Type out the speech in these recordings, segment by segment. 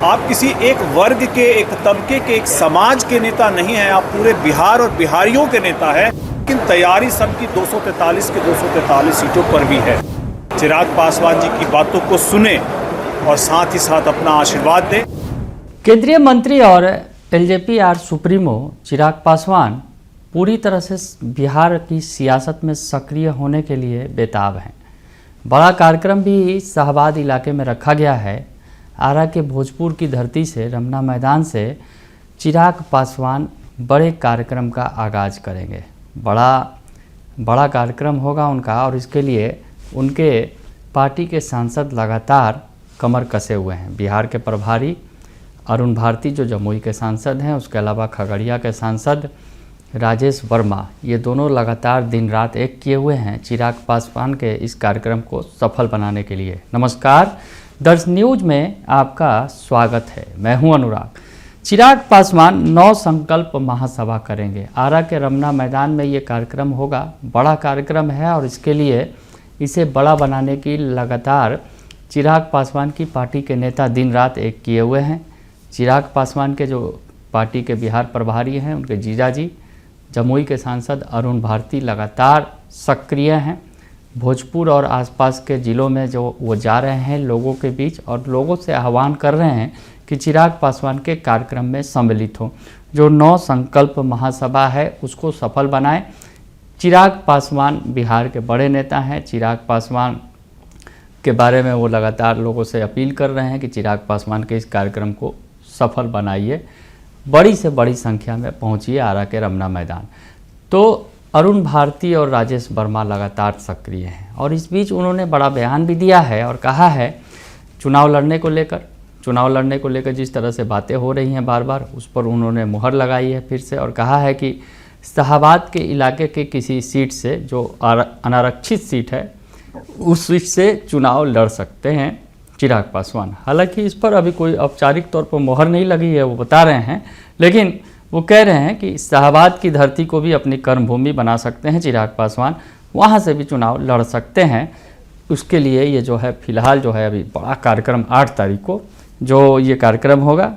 आप किसी एक वर्ग के, एक तबके के, एक समाज के नेता नहीं हैं, आप पूरे बिहार और बिहारियों के नेता हैं। लेकिन तैयारी सबकी 243 की 243 सीटों पर भी है। चिराग पासवान जी की बातों को सुने और साथ ही साथ अपना आशीर्वाद दें। केंद्रीय मंत्री और एलजेपी सुप्रीमो चिराग पासवान पूरी तरह से बिहार की सियासत में सक्रिय होने के लिए बेताब हैं। बड़ा कार्यक्रम भी शाहबाद इलाके में रखा गया है। आरा के भोजपुर की धरती से, रमना मैदान से चिराग पासवान बड़े कार्यक्रम का आगाज़ करेंगे। बड़ा कार्यक्रम होगा उनका, और इसके लिए उनके पार्टी के सांसद लगातार कमर कसे हुए हैं। बिहार के प्रभारी अरुण भारती जो जमुई के सांसद हैं, उसके अलावा खगड़िया के सांसद राजेश वर्मा, ये दोनों लगातार दिन रात एक किए हुए हैं चिराग पासवान के इस कार्यक्रम को सफल बनाने के लिए। नमस्कार, दर्श न्यूज में आपका स्वागत है। मैं हूं अनुराग। चिराग पासवान 9 संकल्प महासभा करेंगे। आरा के रमना मैदान में ये कार्यक्रम होगा। बड़ा कार्यक्रम है और इसके लिए इसे बड़ा बनाने की लगातार चिराग पासवान की पार्टी के नेता दिन रात एक किए हुए हैं। चिराग पासवान के जो पार्टी के बिहार प्रभारी हैं, उनके जीजाजी जमुई के सांसद अरुण भारती लगातार सक्रिय हैं। भोजपुर और आसपास के ज़िलों में जो वो जा रहे हैं लोगों के बीच, और लोगों से आह्वान कर रहे हैं कि चिराग पासवान के कार्यक्रम में सम्मिलित हों। जो 9 संकल्प महासभा है उसको सफल बनाएं। चिराग पासवान बिहार के बड़े नेता हैं। चिराग पासवान के बारे में वो लगातार लोगों से अपील कर रहे हैं कि चिराग पासवान के इस कार्यक्रम को सफल बनाइए, बड़ी से बड़ी संख्या में पहुंचिए आरा के रमना मैदान। तो अरुण भारती और राजेश वर्मा लगातार सक्रिय हैं, और इस बीच उन्होंने बड़ा बयान भी दिया है और कहा है चुनाव लड़ने को लेकर जिस तरह से बातें हो रही हैं बार बार, उस पर उन्होंने मुहर लगाई है फिर से, और कहा है कि शाहबाद के इलाके के किसी सीट से, जो अनारक्षित सीट है, उस सीट से चुनाव लड़ सकते हैं चिराग पासवान। हालांकि इस पर अभी कोई औपचारिक तौर पर मुहर नहीं लगी है, वो बता रहे हैं, लेकिन वो कह रहे हैं कि शाहबाद की धरती को भी अपनी कर्मभूमि बना सकते हैं चिराग पासवान, वहाँ से भी चुनाव लड़ सकते हैं। उसके लिए ये जो है फिलहाल जो है अभी बड़ा कार्यक्रम 8 तारीख को जो ये कार्यक्रम होगा,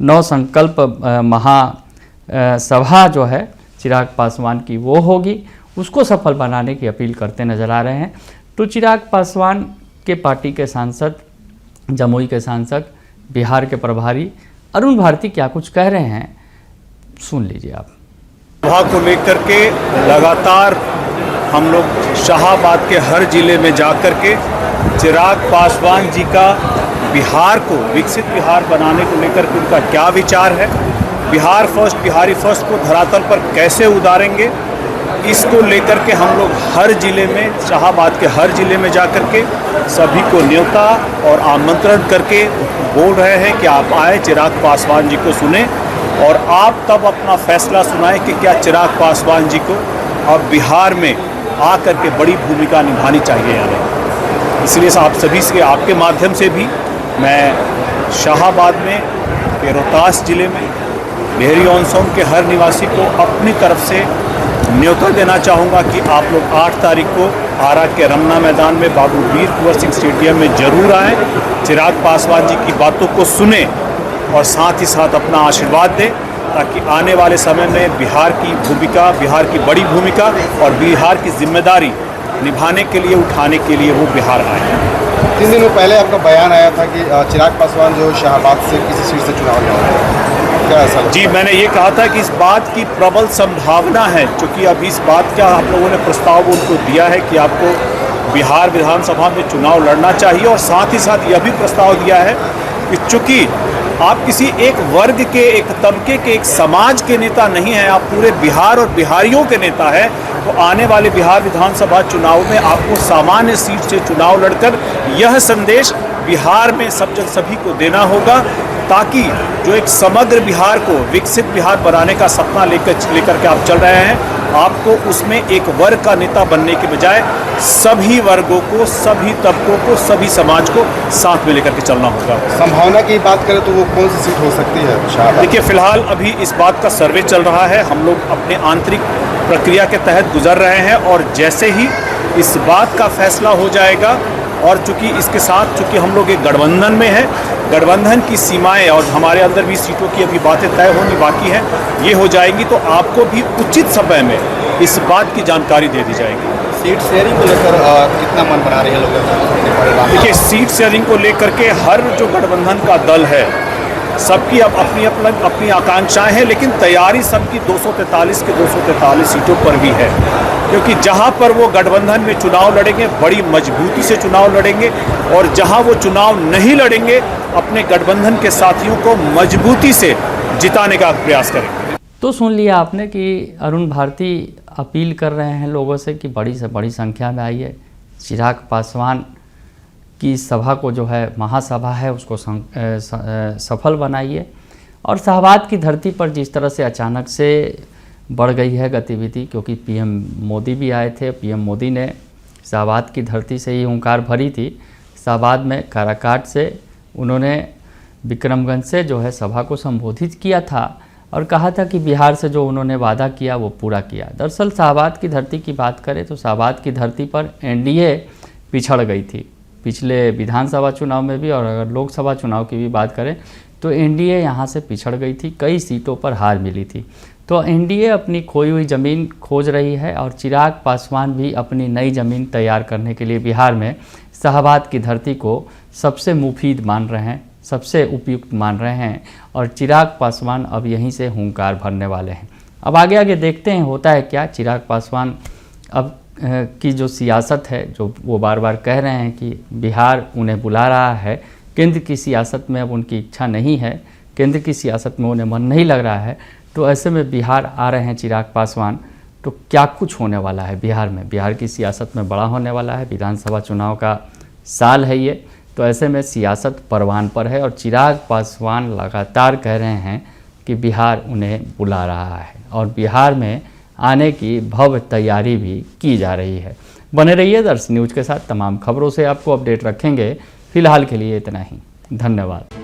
9 संकल्प महासभा जो है चिराग पासवान की वो होगी, उसको सफल बनाने की अपील करते नज़र आ रहे हैं। तो चिराग पासवान के पार्टी के सांसद, जमुई के सांसद, बिहार के प्रभारी अरुण भारती क्या कुछ कह रहे हैं, सुन लीजिए आप। सभा को लेकर के लगातार हम लोग शाहबाद के हर जिले में जाकर के चिराग पासवान जी का बिहार को विकसित बिहार बनाने को लेकर के उनका क्या विचार है, बिहार फर्स्ट, बिहारी फर्स्ट को धरातल पर कैसे उतारेंगे, इसको लेकर के हम लोग हर जिले में, शाहबाद के हर जिले में जाकर के सभी को न्योता और आमंत्रण करके बोल रहे हैं कि आप आए, चिराग पासवान जी को सुने, और आप तब अपना फैसला सुनाएं कि क्या चिराग पासवान जी को अब बिहार में आकर के बड़ी भूमिका निभानी चाहिए या नहीं। इसलिए आप सभी से, आपके माध्यम से भी मैं शाहबाद में, रोहतास जिले में, डेहरी ऑन सोन के हर निवासी को अपनी तरफ से न्योता देना चाहूँगा कि आप लोग 8 तारीख को आरा के रमना मैदान में बाबू वीर कुंवर सिंह स्टेडियम में जरूर आएँ, चिराग पासवान जी की बातों को सुने और साथ ही साथ अपना आशीर्वाद दें, ताकि आने वाले समय में बिहार की भूमिका, बिहार की बड़ी भूमिका और बिहार की जिम्मेदारी निभाने के लिए, उठाने के लिए वो बिहार आए। 3 दिनों पहले आपका बयान आया था कि चिराग पासवान जो शाहबाद से किसी सीट से चुनाव लड़ेंगे, क्या ऐसा? जी, मैंने ये कहा था कि इस बात की प्रबल संभावना है, क्योंकि अब इस बात का आप लोगों ने प्रस्ताव उनको दिया है कि आपको बिहार विधानसभा में चुनाव लड़ना चाहिए, और साथ ही साथ यह भी प्रस्ताव दिया है कि चूँकि आप किसी एक वर्ग के, एक तबके के, एक समाज के नेता नहीं हैं, आप पूरे बिहार और बिहारियों के नेता हैं, तो आने वाले बिहार विधानसभा चुनाव में आपको सामान्य सीट से चुनाव लड़कर यह संदेश बिहार में सभी को देना होगा, ताकि जो एक समग्र बिहार को विकसित बिहार बनाने का सपना लेकर के आप चल रहे हैं, आपको उसमें एक वर्ग का नेता बनने के बजाय सभी वर्गों को, सभी तबकों को, सभी समाज को साथ में लेकर के चलना होगा। संभावना की बात करें तो वो कौन सी सीट हो सकती है? देखिए, फिलहाल अभी इस बात का सर्वे चल रहा है, हम लोग अपने आंतरिक प्रक्रिया के तहत गुजर रहे हैं, और जैसे ही इस बात का फैसला हो जाएगा, और चूंकि इसके साथ चूंकि हम लोग एक गठबंधन में हैं, गठबंधन की सीमाएं और हमारे अंदर भी सीटों की अभी बातें तय होनी बाकी हैं, ये हो जाएंगी तो आपको भी उचित समय में इस बात की जानकारी दे दी जाएगी। सीट शेयरिंग को लेकर कितना मन बना रहे हैं लोग? देखिए, सीट शेयरिंग को लेकर के हर जो गठबंधन का दल है सबकी अब अपनी आकांक्षाएं हैं, लेकिन तैयारी सबकी 243 के 243 सीटों पर भी है, क्योंकि जहां पर वो गठबंधन में चुनाव लड़ेंगे बड़ी मजबूती से चुनाव लड़ेंगे, और जहां वो चुनाव नहीं लड़ेंगे अपने गठबंधन के साथियों को मजबूती से जिताने का प्रयास करेंगे। तो सुन लिया आपने कि अरुण भारती अपील कर रहे हैं लोगों से कि बड़ी से बड़ी संख्या में आइए, चिराग पासवान की सभा को जो है महासभा है उसको सफल बनाइए। और शाहबाद की धरती पर जिस तरह से अचानक से बढ़ गई है गतिविधि, क्योंकि पीएम मोदी भी आए थे, पीएम मोदी ने शाहबाद की धरती से ही हुंकार भरी थी। शाहबाद में काराकाट से उन्होंने विक्रमगंज से जो है सभा को संबोधित किया था और कहा था कि बिहार से जो उन्होंने वादा किया वो पूरा किया। दरअसल शाहबाद की धरती की बात करें तो शाहबाद की धरती पर एनडीए पिछड़ गई थी पिछले विधानसभा चुनाव में भी, और अगर लोकसभा चुनाव की भी बात करें तो एनडीए यहाँ से पिछड़ गई थी, कई सीटों पर हार मिली थी। तो एनडीए अपनी खोई हुई ज़मीन खोज रही है और चिराग पासवान भी अपनी नई ज़मीन तैयार करने के लिए बिहार में शाहबाद की धरती को सबसे मुफीद मान रहे हैं, सबसे उपयुक्त मान रहे हैं, और चिराग पासवान अब यहीं से हुंकार भरने वाले हैं। अब आगे आगे देखते हैं होता है क्या। चिराग पासवान अब की जो सियासत है, जो वो बार बार कह रहे हैं कि बिहार उन्हें बुला रहा है, केंद्र की सियासत में अब उनकी इच्छा नहीं है, केंद्र की सियासत में उन्हें मन नहीं लग रहा है, तो ऐसे में बिहार आ रहे हैं चिराग पासवान, तो क्या कुछ होने वाला है बिहार में। बिहार की सियासत में बड़ा होने वाला है, विधानसभा चुनाव का साल है ये, तो ऐसे में सियासत परवान पर है और चिराग पासवान लगातार कह रहे हैं कि बिहार उन्हें बुला रहा है और बिहार में आने की भव्य तैयारी भी की जा रही है। बने रहिए दर्श न्यूज़ के साथ, तमाम खबरों से आपको अपडेट रखेंगे। फिलहाल के लिए इतना ही, धन्यवाद।